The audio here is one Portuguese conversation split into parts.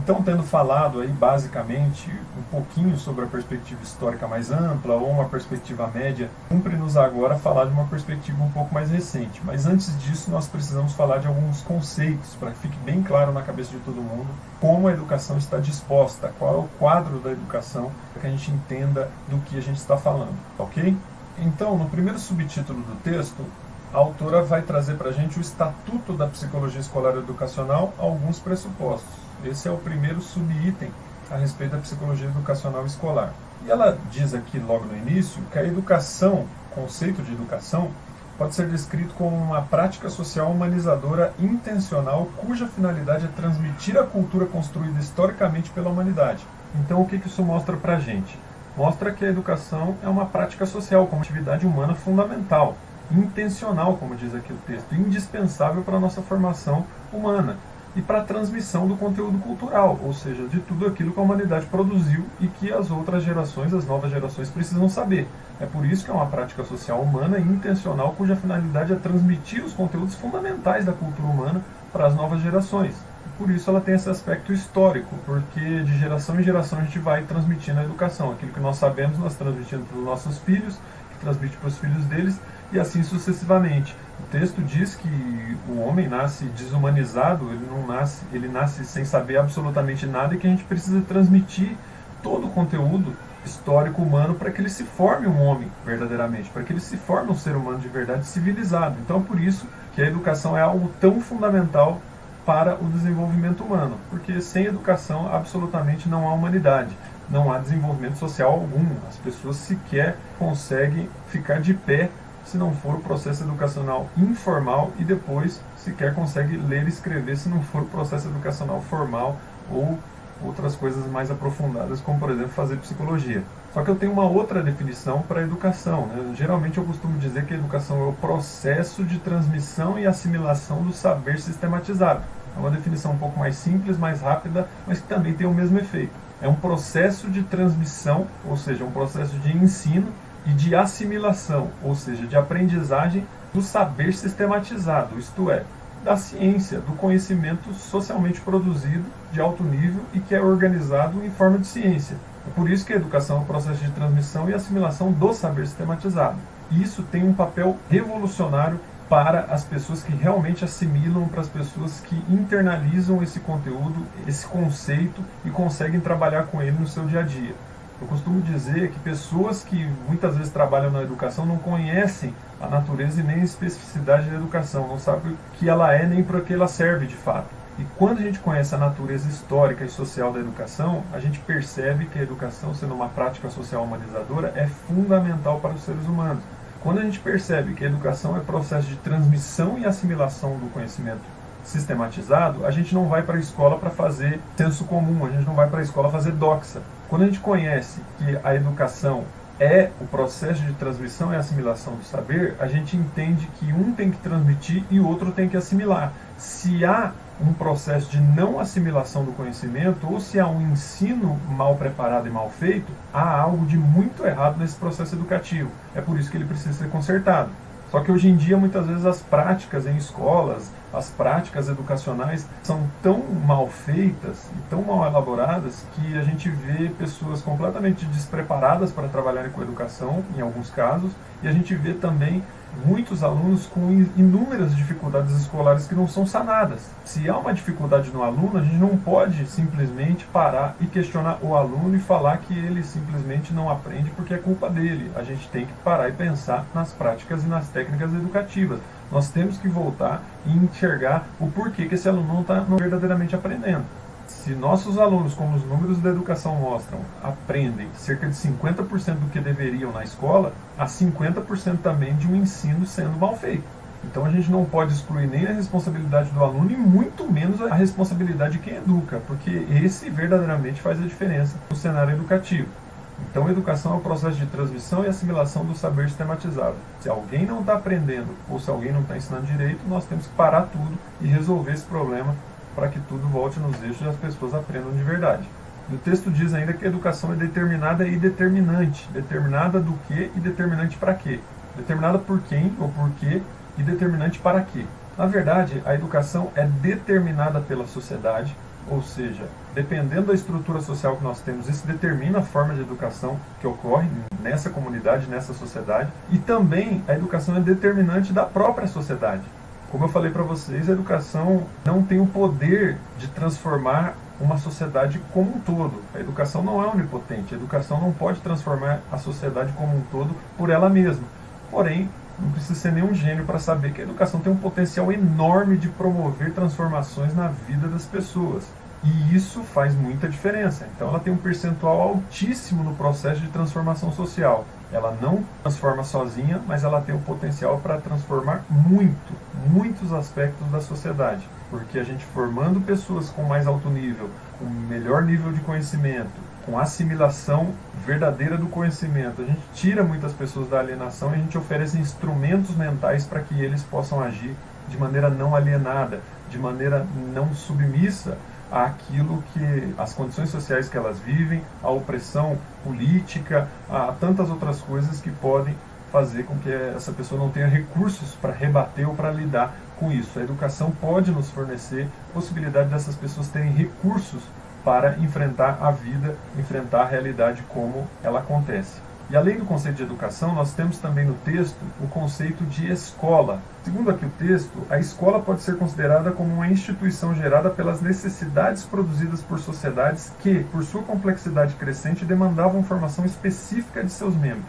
Então, tendo falado aí basicamente um pouquinho sobre a perspectiva histórica mais ampla ou uma perspectiva média, cumpre-nos agora falar de uma perspectiva um pouco mais recente. Mas antes disso, nós precisamos falar de alguns conceitos, para que fique bem claro na cabeça de todo mundo como a educação está disposta, qual é o quadro da educação, para que a gente entenda do que a gente está falando, ok? Então, no primeiro subtítulo do texto, a autora vai trazer para a gente o Estatuto da Psicologia Escolar e Educacional, alguns pressupostos. Esse é o primeiro subitem a respeito da psicologia educacional escolar. E ela diz aqui logo no início que a educação, o conceito de educação, pode ser descrito como uma prática social humanizadora intencional cuja finalidade é transmitir a cultura construída historicamente pela humanidade. Então, o que isso mostra para a gente? Mostra que a educação é uma prática social, como atividade humana fundamental, intencional, como diz aqui o texto, indispensável para a nossa formação humana e para a transmissão do conteúdo cultural, ou seja, de tudo aquilo que a humanidade produziu e que as outras gerações, as novas gerações, precisam saber. É por isso que é uma prática social humana e intencional cuja finalidade é transmitir os conteúdos fundamentais da cultura humana para as novas gerações. E por isso ela tem esse aspecto histórico, porque de geração em geração a gente vai transmitindo a educação. Aquilo que nós sabemos, nós transmitimos para os nossos filhos, que transmite para os filhos deles, e assim sucessivamente. O texto diz que o homem nasce desumanizado, ele nasce sem saber absolutamente nada e que a gente precisa transmitir todo o conteúdo histórico humano para que ele se forme um homem verdadeiramente, para que ele se forme um ser humano de verdade civilizado. Então, por isso que a educação é algo tão fundamental para o desenvolvimento humano, porque sem educação absolutamente não há humanidade, não há desenvolvimento social algum. As pessoas sequer conseguem ficar de pé se não for o processo educacional informal e depois sequer consegue ler e escrever se não for o processo educacional formal ou outras coisas mais aprofundadas, como por exemplo fazer psicologia. Só que eu tenho uma outra definição para a educação, né? Geralmente eu costumo dizer que a educação é o processo de transmissão e assimilação do saber sistematizado. É uma definição um pouco mais simples, mais rápida, mas que também tem o mesmo efeito. É um processo de transmissão, ou seja, um processo de ensino e de assimilação, ou seja, de aprendizagem do saber sistematizado, isto é, da ciência, do conhecimento socialmente produzido de alto nível e que é organizado em forma de ciência. É por isso que a educação é um processo de transmissão e assimilação do saber sistematizado. E isso tem um papel revolucionário para as pessoas que realmente assimilam, para as pessoas que internalizam esse conteúdo, esse conceito e conseguem trabalhar com ele no seu dia a dia. Eu costumo dizer que pessoas que muitas vezes trabalham na educação não conhecem a natureza e nem a especificidade da educação, não sabem o que ela é nem para que ela serve de fato. E quando a gente conhece a natureza histórica e social da educação, a gente percebe que a educação, sendo uma prática social humanizadora, é fundamental para os seres humanos. Quando a gente percebe que a educação é processo de transmissão e assimilação do conhecimento sistematizado, a gente não vai para a escola para fazer senso comum, a gente não vai para a escola fazer doxa. Quando a gente conhece que a educação é o processo de transmissão e assimilação do saber, a gente entende que um tem que transmitir e o outro tem que assimilar. Se há um processo de não assimilação do conhecimento, ou se há um ensino mal preparado e mal feito, há algo de muito errado nesse processo educativo. É por isso que ele precisa ser consertado. Só que hoje em dia, muitas vezes, as práticas em escolas, as práticas educacionais são tão mal feitas e tão mal elaboradas que a gente vê pessoas completamente despreparadas para trabalharem com educação, em alguns casos, e a gente vê também muitos alunos com inúmeras dificuldades escolares que não são sanadas. Se há uma dificuldade no aluno, a gente não pode simplesmente parar e questionar o aluno e falar que ele simplesmente não aprende porque é culpa dele. A gente tem que parar e pensar nas práticas e nas técnicas educativas. Nós temos que voltar e enxergar o porquê que esse aluno não está verdadeiramente aprendendo. Se nossos alunos, como os números da educação mostram, aprendem cerca de 50% do que deveriam na escola, há 50% também de um ensino sendo mal feito. Então a gente não pode excluir nem a responsabilidade do aluno e muito menos a responsabilidade de quem educa, porque esse verdadeiramente faz a diferença no cenário educativo. Então a educação é um processo de transmissão e assimilação do saber sistematizado. Se alguém não está aprendendo ou se alguém não está ensinando direito, nós temos que parar tudo e resolver esse problema para que tudo volte nos eixos e as pessoas aprendam de verdade. E o texto diz ainda que a educação é determinada e determinante. Determinada do que e determinante para quê. Determinada por quem ou por quê e determinante para quê. Na verdade, a educação é determinada pela sociedade, ou seja, Dependendo da estrutura social que nós temos, isso determina a forma de educação que ocorre nessa comunidade, nessa sociedade. E também a educação é determinante da própria sociedade. Como eu falei para vocês, a educação não tem o poder de transformar uma sociedade como um todo. A educação não é onipotente, a educação não pode transformar a sociedade como um todo por ela mesma. Porém, não precisa ser nenhum gênio para saber que a educação tem um potencial enorme de promover transformações na vida das pessoas. E isso faz muita diferença. Então ela tem um percentual altíssimo no processo de transformação social. Ela não transforma sozinha, mas ela tem o potencial para transformar muitos aspectos da sociedade. Porque a gente formando pessoas com mais alto nível, com melhor nível de conhecimento, com assimilação verdadeira do conhecimento, a gente tira muitas pessoas da alienação e a gente oferece instrumentos mentais para que eles possam agir de maneira não alienada, de maneira não submissa àquilo que as condições sociais que elas vivem, a opressão política, a tantas outras coisas que podem fazer com que essa pessoa não tenha recursos para rebater ou para lidar com isso. A educação pode nos fornecer possibilidade dessas pessoas terem recursos para enfrentar a vida, enfrentar a realidade como ela acontece. E além do conceito de educação, nós temos também no texto o conceito de escola. Segundo aqui o texto, a escola pode ser considerada como uma instituição gerada pelas necessidades produzidas por sociedades que, por sua complexidade crescente, demandavam formação específica de seus membros.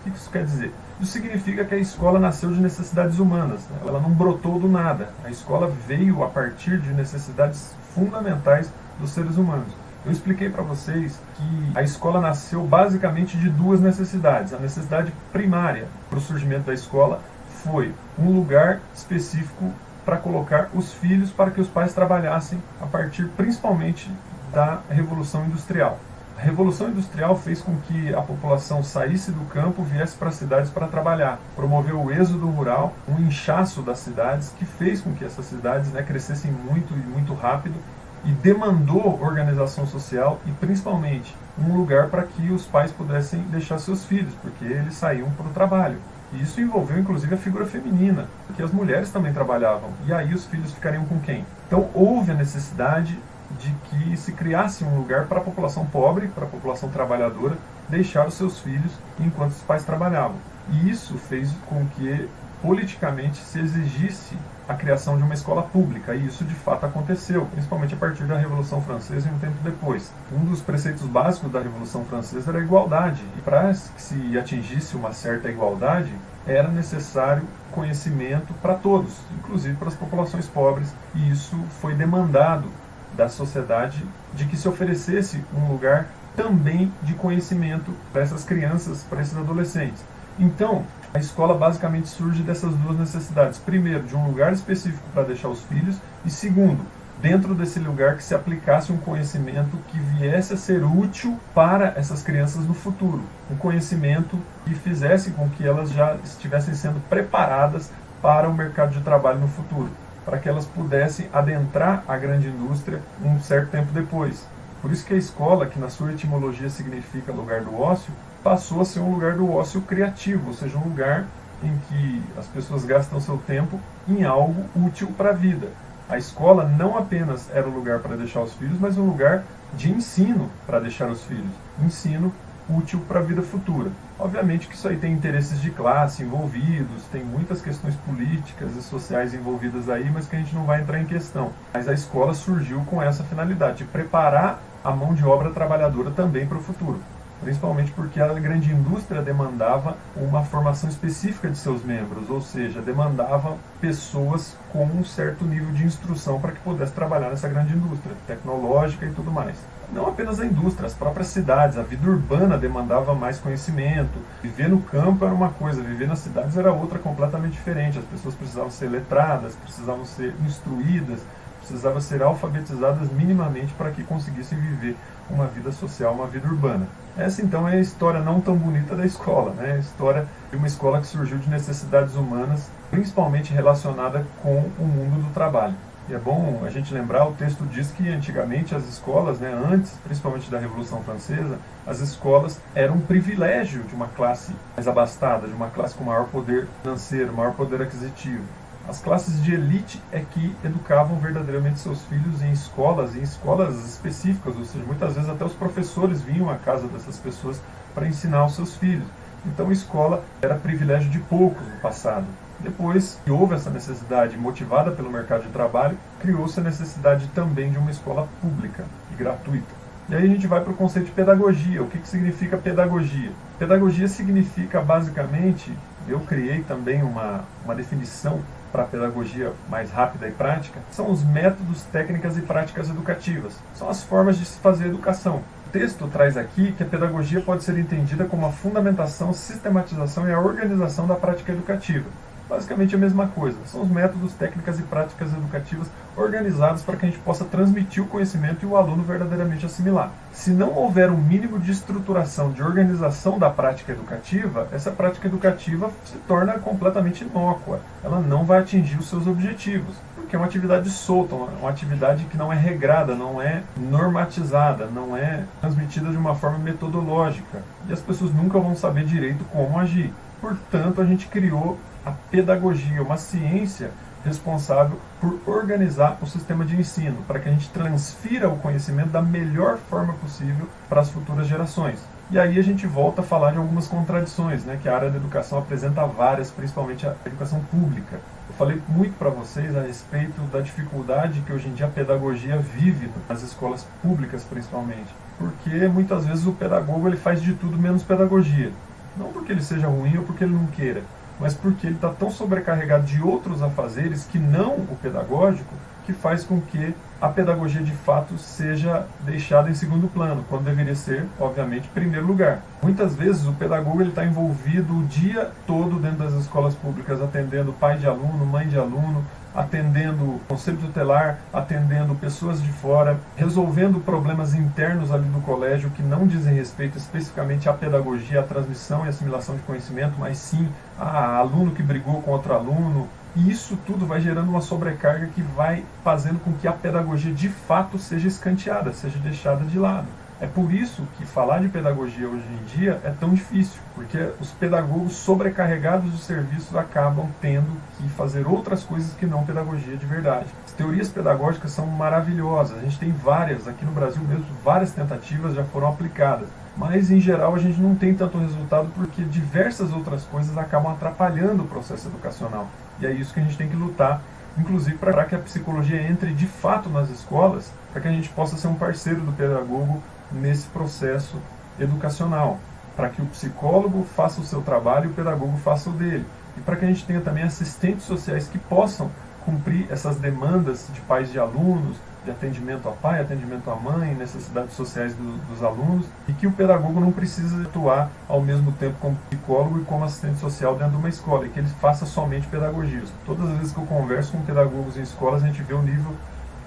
O que isso quer dizer? Isso significa que a escola nasceu de necessidades humanas, né? Ela não brotou do nada. A escola veio a partir de necessidades fundamentais dos seres humanos. Eu expliquei para vocês que a escola nasceu basicamente de duas necessidades. A necessidade primária para o surgimento da escola foi um lugar específico para colocar os filhos para que os pais trabalhassem a partir principalmente da Revolução Industrial. A Revolução Industrial fez com que a população saísse do campo e viesse para as cidades para trabalhar. Promoveu o êxodo rural, um inchaço das cidades, que fez com que essas cidades crescessem muito e muito rápido e demandou organização social e principalmente um lugar para que os pais pudessem deixar seus filhos, porque eles saíam para o trabalho. E isso envolveu inclusive a figura feminina, porque as mulheres também trabalhavam, e aí os filhos ficariam com quem? Então houve a necessidade de que se criasse um lugar para a população pobre, para a população trabalhadora, deixar os seus filhos enquanto os pais trabalhavam. E isso fez com que politicamente se exigisse a criação de uma escola pública, e isso de fato aconteceu, principalmente a partir da Revolução Francesa e um tempo depois. Um dos preceitos básicos da Revolução Francesa era a igualdade, e para que se atingisse uma certa igualdade, era necessário conhecimento para todos, inclusive para as populações pobres, e isso foi demandado da sociedade de que se oferecesse um lugar também de conhecimento para essas crianças, para esses adolescentes. Então, a escola basicamente surge dessas duas necessidades. Primeiro, de um lugar específico para deixar os filhos, e segundo, dentro desse lugar que se aplicasse um conhecimento que viesse a ser útil para essas crianças no futuro. Um conhecimento que fizesse com que elas já estivessem sendo preparadas para o mercado de trabalho no futuro, para que elas pudessem adentrar a grande indústria um certo tempo depois. Por isso que a escola, que na sua etimologia significa lugar do ócio, passou a ser um lugar do ócio criativo, ou seja, um lugar em que as pessoas gastam seu tempo em algo útil para a vida. A escola não apenas era o lugar para deixar os filhos, mas um lugar de ensino para deixar os filhos. Ensino útil para a vida futura. Obviamente que isso aí tem interesses de classe envolvidos, tem muitas questões políticas e sociais envolvidas aí, mas que a gente não vai entrar em questão. Mas a escola surgiu com essa finalidade, de preparar a mão de obra trabalhadora também para o futuro. Principalmente porque a grande indústria demandava uma formação específica de seus membros, ou seja, demandava pessoas com um certo nível de instrução para que pudesse trabalhar nessa grande indústria, tecnológica e tudo mais. Não apenas a indústria, as próprias cidades, a vida urbana demandava mais conhecimento. Viver no campo era uma coisa, viver nas cidades era outra completamente diferente. As pessoas precisavam ser letradas, precisavam ser instruídas, precisavam ser alfabetizadas minimamente para que conseguissem viver uma vida social, uma vida urbana. Essa então é a história não tão bonita da escola, né? A história de uma escola que surgiu de necessidades humanas, principalmente relacionada com o mundo do trabalho. E é bom a gente lembrar, o texto diz que antigamente as escolas, antes, principalmente da Revolução Francesa, as escolas eram um privilégio de uma classe mais abastada, de uma classe com maior poder financeiro, maior poder aquisitivo. As classes de elite é que educavam verdadeiramente seus filhos em escolas específicas, ou seja, muitas vezes até os professores vinham à casa dessas pessoas para ensinar os seus filhos. Então a escola era privilégio de poucos no passado. Depois que houve essa necessidade motivada pelo mercado de trabalho, criou-se a necessidade também de uma escola pública e gratuita. E aí a gente vai para o conceito de pedagogia. O que significa pedagogia? Pedagogia significa basicamente, eu criei também uma definição para a pedagogia mais rápida e prática, são os métodos, técnicas e práticas educativas. São as formas de se fazer educação. O texto traz aqui que a pedagogia pode ser entendida como a fundamentação, sistematização e a organização da prática educativa. Basicamente a mesma coisa, são os métodos, técnicas e práticas educativas organizados para que a gente possa transmitir o conhecimento e o aluno verdadeiramente assimilar. Se não houver um mínimo de estruturação, de organização da prática educativa, essa prática educativa se torna completamente inócua, ela não vai atingir os seus objetivos, porque é uma atividade solta, uma atividade que não é regrada, não é normatizada, não é transmitida de uma forma metodológica, e as pessoas nunca vão saber direito como agir. Portanto, a gente criou a pedagogia, uma ciência responsável por organizar o sistema de ensino, para que a gente transfira o conhecimento da melhor forma possível para as futuras gerações. E aí a gente volta a falar de algumas contradições, né, que a área da educação apresenta várias, principalmente a educação pública. Eu falei muito para vocês a respeito da dificuldade que hoje em dia a pedagogia vive nas escolas públicas, principalmente, porque muitas vezes o pedagogo ele faz de tudo menos pedagogia. Não porque ele seja ruim ou porque ele não queira, mas porque ele está tão sobrecarregado de outros afazeres que não o pedagógico, que faz com que a pedagogia de fato seja deixada em segundo plano, quando deveria ser, obviamente, em primeiro lugar. Muitas vezes o pedagogo está envolvido o dia todo dentro das escolas públicas, atendendo pai de aluno, mãe de aluno, atendendo conselho tutelar, atendendo pessoas de fora, resolvendo problemas internos ali do colégio que não dizem respeito especificamente à pedagogia, à transmissão e assimilação de conhecimento, mas sim a aluno que brigou com outro aluno. E isso tudo vai gerando uma sobrecarga que vai fazendo com que a pedagogia de fato seja escanteada, seja deixada de lado. É por isso que falar de pedagogia hoje em dia é tão difícil, porque os pedagogos sobrecarregados de serviços acabam tendo que fazer outras coisas que não pedagogia de verdade. As teorias pedagógicas são maravilhosas, a gente tem várias, aqui no Brasil mesmo, várias tentativas já foram aplicadas, mas em geral a gente não tem tanto resultado porque diversas outras coisas acabam atrapalhando o processo educacional. E é isso que a gente tem que lutar, inclusive para que a psicologia entre de fato nas escolas, para que a gente possa ser um parceiro do pedagogo nesse processo educacional, para que o psicólogo faça o seu trabalho e o pedagogo faça o dele, e para que a gente tenha também assistentes sociais que possam cumprir essas demandas de pais de alunos, de atendimento a pai, atendimento à mãe, necessidades sociais dos alunos, e que o pedagogo não precisa atuar ao mesmo tempo como psicólogo e como assistente social dentro de uma escola, e que ele faça somente pedagogia. Todas as vezes que eu converso com pedagogos em escolas, a gente vê o nível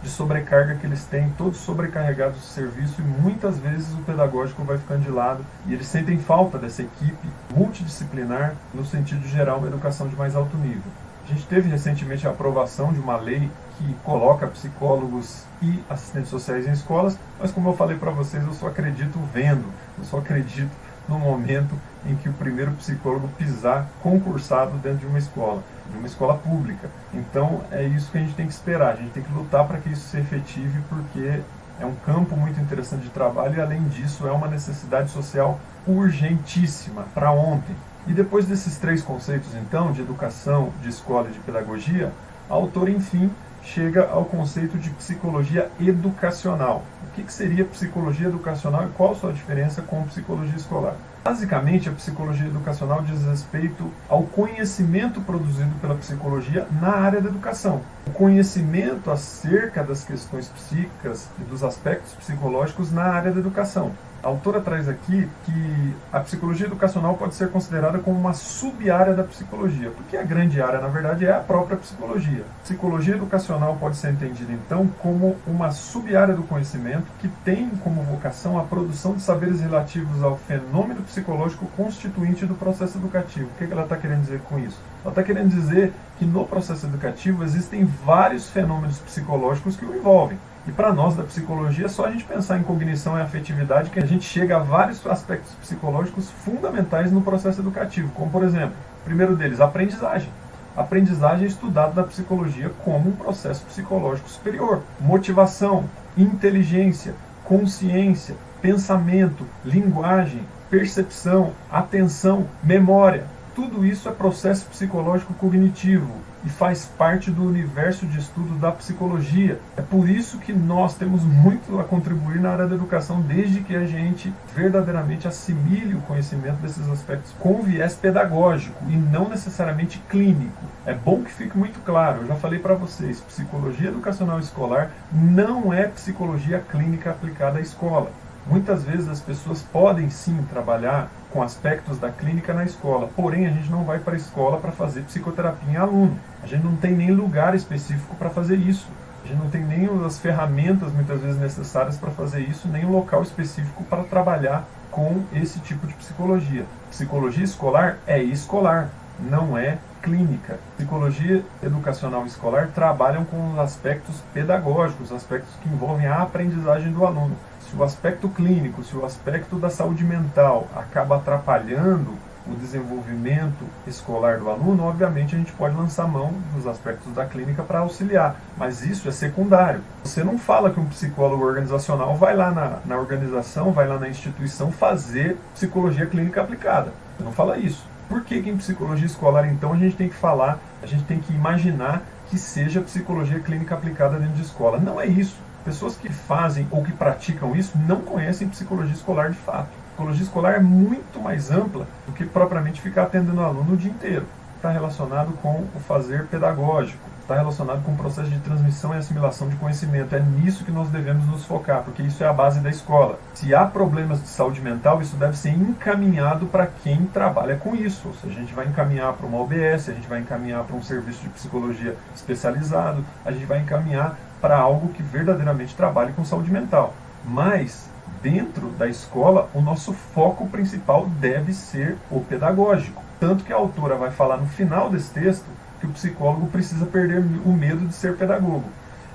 de sobrecarga que eles têm, todos sobrecarregados de serviço, e muitas vezes o pedagógico vai ficando de lado e eles sentem falta dessa equipe multidisciplinar no sentido de gerar uma educação de mais alto nível. A gente teve recentemente a aprovação de uma lei que coloca psicólogos e assistentes sociais em escolas, mas como eu falei para vocês, eu só acredito vendo, eu só acredito no momento em que o primeiro psicólogo pisar concursado dentro de uma escola pública. Então é isso que a gente tem que esperar, a gente tem que lutar para que isso se efetive, porque é um campo muito interessante de trabalho e, além disso, é uma necessidade social urgentíssima para ontem. E depois desses três conceitos, então, de educação, de escola e de pedagogia, a autora, enfim, chega ao conceito de psicologia educacional. O que seria psicologia educacional e qual a sua diferença com psicologia escolar? Basicamente, a psicologia educacional diz respeito ao conhecimento produzido pela psicologia na área da educação. O conhecimento acerca das questões psíquicas e dos aspectos psicológicos na área da educação. A autora traz aqui que a psicologia educacional pode ser considerada como uma sub-área da psicologia, porque a grande área, na verdade, é a própria psicologia. Psicologia educacional pode ser entendida, então, como uma sub-área do conhecimento que tem como vocação a produção de saberes relativos ao fenômeno psicológico constituinte do processo educativo. O que ela está querendo dizer com isso? Ela está querendo dizer que no processo educativo existem vários fenômenos psicológicos que o envolvem. E para nós da psicologia, é só a gente pensar em cognição e afetividade que a gente chega a vários aspectos psicológicos fundamentais no processo educativo, como por exemplo, o primeiro deles, a aprendizagem. A aprendizagem é estudada na psicologia como um processo psicológico superior. Motivação, inteligência, consciência, pensamento, linguagem, percepção, atenção, memória. Tudo isso é processo psicológico cognitivo e faz parte do universo de estudo da psicologia. É por isso que nós temos muito a contribuir na área da educação, desde que a gente verdadeiramente assimile o conhecimento desses aspectos com viés pedagógico e não necessariamente clínico. É bom que fique muito claro, eu já falei para vocês, psicologia educacional escolar não é psicologia clínica aplicada à escola. Muitas vezes as pessoas podem sim trabalhar com aspectos da clínica na escola, porém a gente não vai para a escola para fazer psicoterapia em aluno. A gente não tem nem lugar específico para fazer isso. A gente não tem nem as ferramentas muitas vezes necessárias para fazer isso, nem um local específico para trabalhar com esse tipo de psicologia. Psicologia escolar é escolar, não é clínica. Psicologia educacional escolar trabalham com os aspectos pedagógicos, aspectos que envolvem a aprendizagem do aluno. Se o aspecto clínico, se o aspecto da saúde mental acaba atrapalhando o desenvolvimento escolar do aluno, obviamente a gente pode lançar mão dos aspectos da clínica para auxiliar, mas isso é secundário. Você não fala que um psicólogo organizacional vai lá na organização, vai lá na instituição fazer psicologia clínica aplicada. Você não fala isso. Por que em psicologia escolar, então, a gente tem que falar, a gente tem que imaginar que seja psicologia clínica aplicada dentro de escola? Não é isso. Pessoas que fazem ou que praticam isso não conhecem psicologia escolar de fato. Psicologia escolar é muito mais ampla do que propriamente ficar atendendo o aluno o dia inteiro. Está relacionado com o fazer pedagógico, está relacionado com o processo de transmissão e assimilação de conhecimento. É nisso que nós devemos nos focar, porque isso é a base da escola. Se há problemas de saúde mental, isso deve ser encaminhado para quem trabalha com isso. Ou seja, a gente vai encaminhar para uma OBS, a gente vai encaminhar para um serviço de psicologia especializado, a gente vai encaminhar para algo que verdadeiramente trabalhe com saúde mental. Mas, dentro da escola, o nosso foco principal deve ser o pedagógico. Tanto que a autora vai falar no final desse texto que o psicólogo precisa perder o medo de ser pedagogo.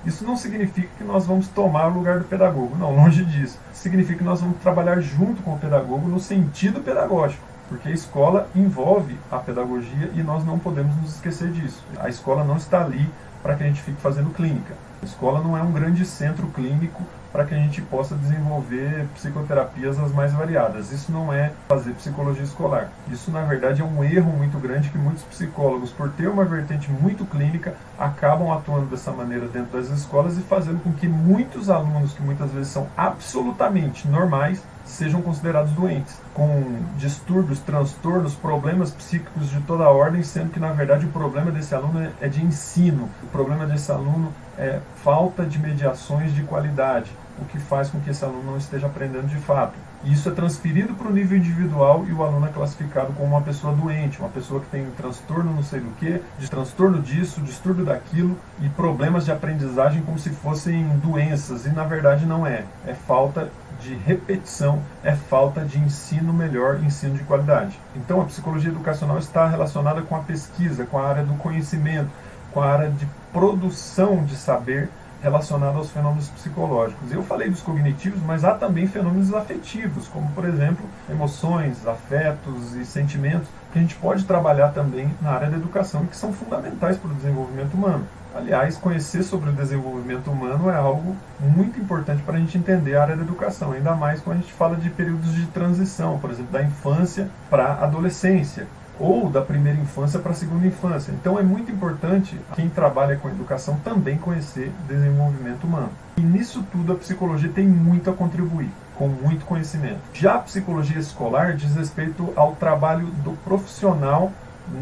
Isso não significa que nós vamos tomar o lugar do pedagogo, não, longe disso. Significa que nós vamos trabalhar junto com o pedagogo no sentido pedagógico, porque a escola envolve a pedagogia e nós não podemos nos esquecer disso. A escola não está ali para que a gente fique fazendo clínica. A escola não é um grande centro clínico para que a gente possa desenvolver psicoterapias as mais variadas. Isso não é fazer psicologia escolar. Isso, na verdade, é um erro muito grande que muitos psicólogos, por ter uma vertente muito clínica, acabam atuando dessa maneira dentro das escolas e fazendo com que muitos alunos, que muitas vezes são absolutamente normais, sejam considerados doentes, com distúrbios, transtornos, problemas psíquicos de toda a ordem, sendo que, na verdade, o problema desse aluno é de ensino. O problema desse aluno é falta de mediações de qualidade, o que faz com que esse aluno não esteja aprendendo de fato. E isso é transferido para o nível individual e o aluno é classificado como uma pessoa doente, uma pessoa que tem um transtorno não sei do que, de transtorno disso, distúrbio daquilo, e problemas de aprendizagem como se fossem doenças, e na verdade não é. É falta de repetição, é falta de ensino melhor, ensino de qualidade. Então a psicologia educacional está relacionada com a pesquisa, com a área do conhecimento, com a área de produção de saber relacionado aos fenômenos psicológicos. Eu falei dos cognitivos, mas há também fenômenos afetivos, como, por exemplo, emoções, afetos e sentimentos, que a gente pode trabalhar também na área da educação e que são fundamentais para o desenvolvimento humano. Aliás, conhecer sobre o desenvolvimento humano é algo muito importante para a gente entender a área da educação, ainda mais quando a gente fala de períodos de transição, por exemplo, da infância para a adolescência, ou da primeira infância para a segunda infância. Então é muito importante quem trabalha com educação também conhecer desenvolvimento humano. E nisso tudo a psicologia tem muito a contribuir, com muito conhecimento. Já a psicologia escolar diz respeito ao trabalho do profissional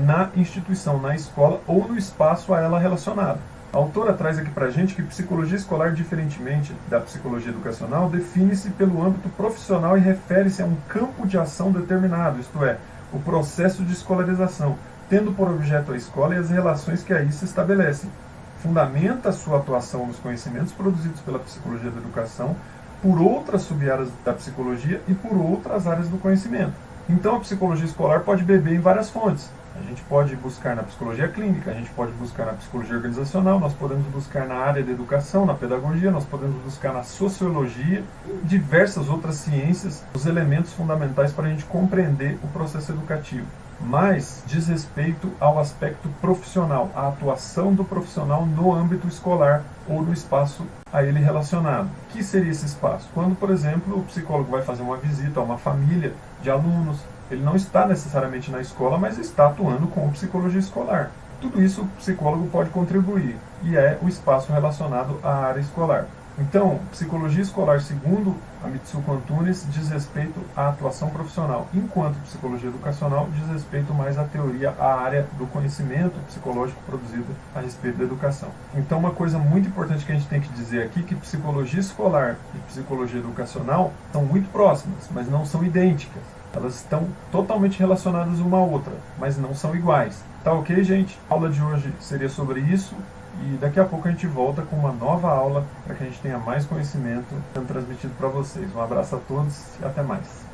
na instituição, na escola ou no espaço a ela relacionado. A autora traz aqui para a gente que psicologia escolar, diferentemente da psicologia educacional, define-se pelo âmbito profissional e refere-se a um campo de ação determinado, isto é, o processo de escolarização, tendo por objeto a escola e as relações que aí se estabelecem. Fundamenta a sua atuação nos conhecimentos produzidos pela psicologia da educação por outras sub-áreas da psicologia e por outras áreas do conhecimento. Então a psicologia escolar pode beber em várias fontes. A gente pode buscar na psicologia clínica, a gente pode buscar na psicologia organizacional, nós podemos buscar na área da educação, na pedagogia, nós podemos buscar na sociologia e diversas outras ciências, os elementos fundamentais para a gente compreender o processo educativo. mas diz respeito ao aspecto profissional, à atuação do profissional no âmbito escolar ou no espaço a ele relacionado. O que seria esse espaço? Quando, por exemplo, o psicólogo vai fazer uma visita a uma família de alunos, ele não está necessariamente na escola, mas está atuando com psicologia escolar. Tudo isso o psicólogo pode contribuir, e é o espaço relacionado à área escolar. Então, psicologia escolar, segundo a Mitsuko Antunes, diz respeito à atuação profissional, enquanto psicologia educacional diz respeito mais à teoria, à área do conhecimento psicológico produzido a respeito da educação. Então, uma coisa muito importante que a gente tem que dizer aqui é que psicologia escolar e psicologia educacional são muito próximas, mas não são idênticas. Elas estão totalmente relacionadas uma à outra, mas não são iguais. Tá ok, gente? A aula de hoje seria sobre isso. E daqui a pouco a gente volta com uma nova aula para que a gente tenha mais conhecimento sendo transmitido para vocês. Um abraço a todos e até mais.